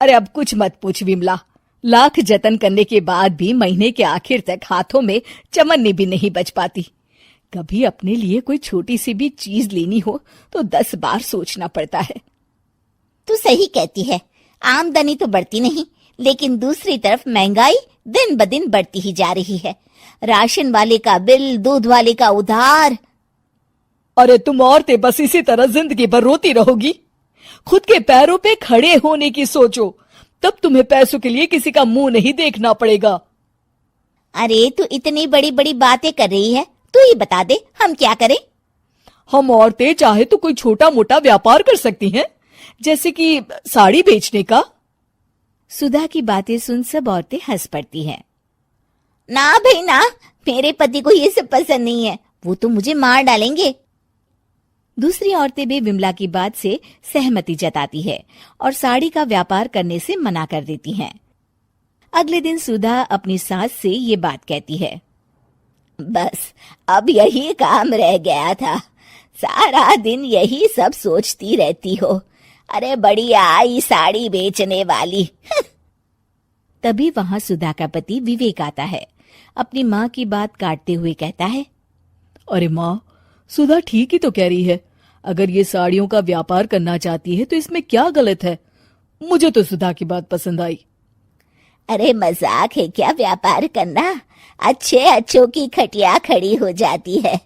अरे अब कुछ मत पूछ विमला, लाख जतन करने के बाद भी महीने के आखिर तक हाथों में चमन्नी भी नहीं बच पाती। कभी अपने लिए कोई छोटी सी भी चीज लेनी हो तो 10 बार सोचना पड़ता है। तू सही कहती है, आमदनी तो बढ़ती नहीं, लेकिन दूसरी तरफ महंगाई दिन ब दिन बढ़ती ही जा रही है। राशन वाले का बिल, दूध वाले का उधार। अरे तुम औरतें बस इसी तरह जिंदगी भर रोती रहोगी। खुद के पैरों पे खड़े होने की सोचो, तब तुम्हें पैसों के लिए किसी का मुंह नहीं देखना पड़ेगा। अरे तू इतनी बड़ी बड़ी बातें कर रही है, तू ही बता दे हम क्या करें। हम औरतें चाहे तो कोई छोटा मोटा व्यापार कर सकती हैं, जैसे कि साड़ी बेचने का। सुधा की बातें सुन सब औरतें हंस पड़ती हैं। ना भाई ना, मेरे पति को ये सब पसंद नहीं है, वो तो मुझे मार डालेंगे। दूसरी औरतें भी विमला की बात से सहमति जताती है और साड़ी का व्यापार करने से मना कर देती हैं। अगले दिन सुधा अपनी सास से ये बात कहती है। बस अब यही काम रह गया था, सारा दिन यही सब सोचती रहती हो। अरे बढ़िया आई साड़ी बेचने वाली। तभी वहां सुधा का पति विवेक आता है। अपनी माँ की बात काटते हुए कहता है, अरे माँ, सुधा ठीक ही तो कह रही है। अगर ये साड़ियों का व्यापार करना चाहती है तो इसमें क्या गलत है। मुझे तो सुधा की बात पसंद आई। अरे मजाक है क्या व्यापार करना? अच्छे अच्छों की खटिया खड़ी हो जाती है।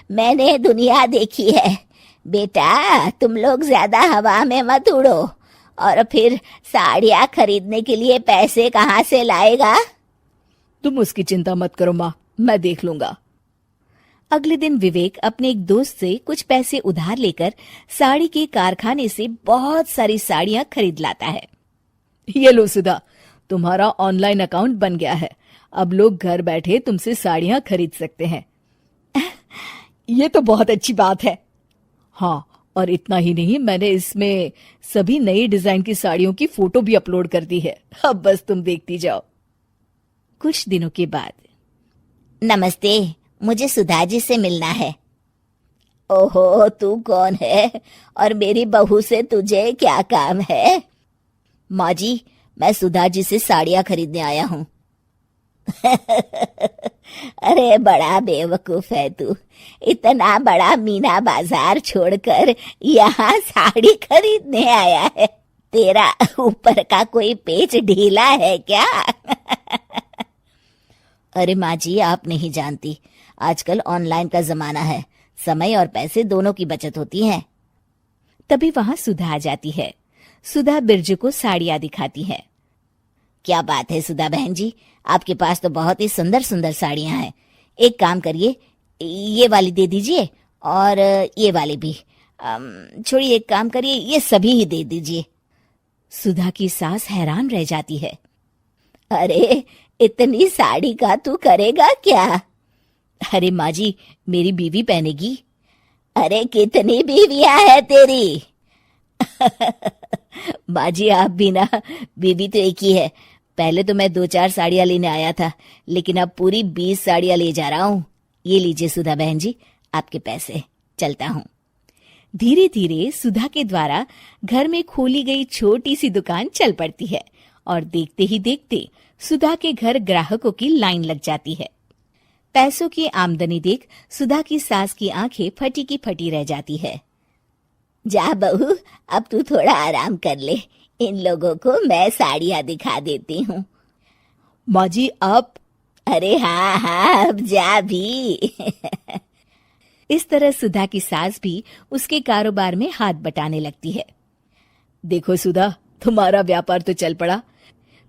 मैंने दुनिया देखी है। बेटा तुम लोग ज्यादा हवा में मत उड़ो, और फिर साड़ियाँ खरीदने के लिए पैसे कहाँ से लाएगा? तुम उसकी चिंता मत करो माँ, मैं देख लूंगा। अगले दिन विवेक अपने एक दोस्त से कुछ पैसे उधार लेकर साड़ी के कारखाने से बहुत सारी साड़ियां खरीद लाता है। ये लो सुधा, तुम्हारा ऑनलाइन अकाउंट बन गया है। अब लोग घर बैठे तुमसे साड़ियां खरीद सकते हैं। ये तो बहुत अच्छी बात है। हाँ, और इतना ही नहीं, मैंने इसमें सभी नई डिजाइन की साड़ियों की फोटो भी अपलोड कर दी है। अब बस तुम देखती जाओ। कुछ दिनों के बाद। नमस्ते, मुझे सुधा जी से मिलना है। ओहो, तू कौन है और मेरी बहू से तुझे क्या काम है? माँ जी, मैं सुधा जी से साड़ियाँ खरीदने आया हूँ। अरे बड़ा बेवकूफ है तू, इतना बड़ा मीना बाजार छोड़कर यहाँ साड़ी खरीदने आया है। तेरा ऊपर का कोई पेच ढीला है क्या? अरे माँ जी, आप नहीं जानती, आजकल ऑनलाइन का जमाना है, समय और पैसे दोनों की बचत होती है। तभी वहां सुधा आ जाती है। सुधा बिरजू को साड़ियां दिखाती है। क्या बात है सुधा बहन जी, आपके पास तो बहुत ही सुंदर सुंदर साड़ियां हैं। एक काम करिए, ये वाली दे दीजिए और ये वाली भी। छोड़िए, एक काम करिए, ये सभी ही दे दीजिए। सुधा की सास हैरान रह जाती है। अरे इतनी साड़ी का तू करेगा क्या? अरे माँ जी, मेरी बीवी पहनेगी। अरे कितनी बीवियां है तेरी? माँ जी, आप भी ना, बीवी तो एक ही है। पहले तो मैं 2-4 साड़ियाँ लेने आया था, लेकिन अब पूरी 20 साड़ियाँ ले जा रहा हूँ। ये लीजिए सुधा बहन जी, आपके पैसे। चलता हूँ। धीरे धीरे सुधा के द्वारा घर में खोली गई छोटी सी दुकान चल पड़ती है और देखते ही देखते सुधा के घर ग्राहकों की लाइन लग जाती है। पैसों की आमदनी देख सुधा की सास की आंखें फटी की फटी रह जाती है। जा बहू, अब तू थोड़ा आराम कर ले, इन लोगों को मैं साड़ियाँ दिखा देती हूँ। माँ जी आप? अरे हाँ हाँ, अब जा भी। इस तरह सुधा की सास भी उसके कारोबार में हाथ बटाने लगती है। देखो सुधा, तुम्हारा व्यापार तो चल पड़ा।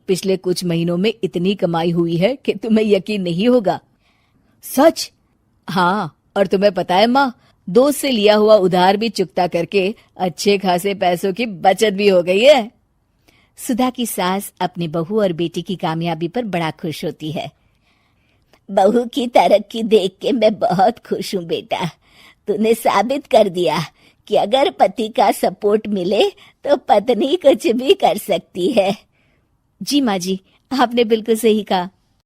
पिछले कुछ महीनों में इतनी कमाई हुई है कि तुम्हें यकीन नहीं होगा। सच? हाँ, और तुम्हें पता है माँ, दोस्त से लिया हुआ उधार भी चुकता करके अच्छे खासे पैसों की बचत भी हो गई है। सुधा की सास अपनी बहू और बेटी की कामयाबी पर बड़ा खुश होती है। बहू की तरक्की देख के मैं बहुत खुश हूँ बेटा। तूने साबित कर दिया कि अगर पति का सपोर्ट मिले तो पत्नी कुछ भी कर सकती है। जी माँ जी, आपने बिल्कुल सही कहा।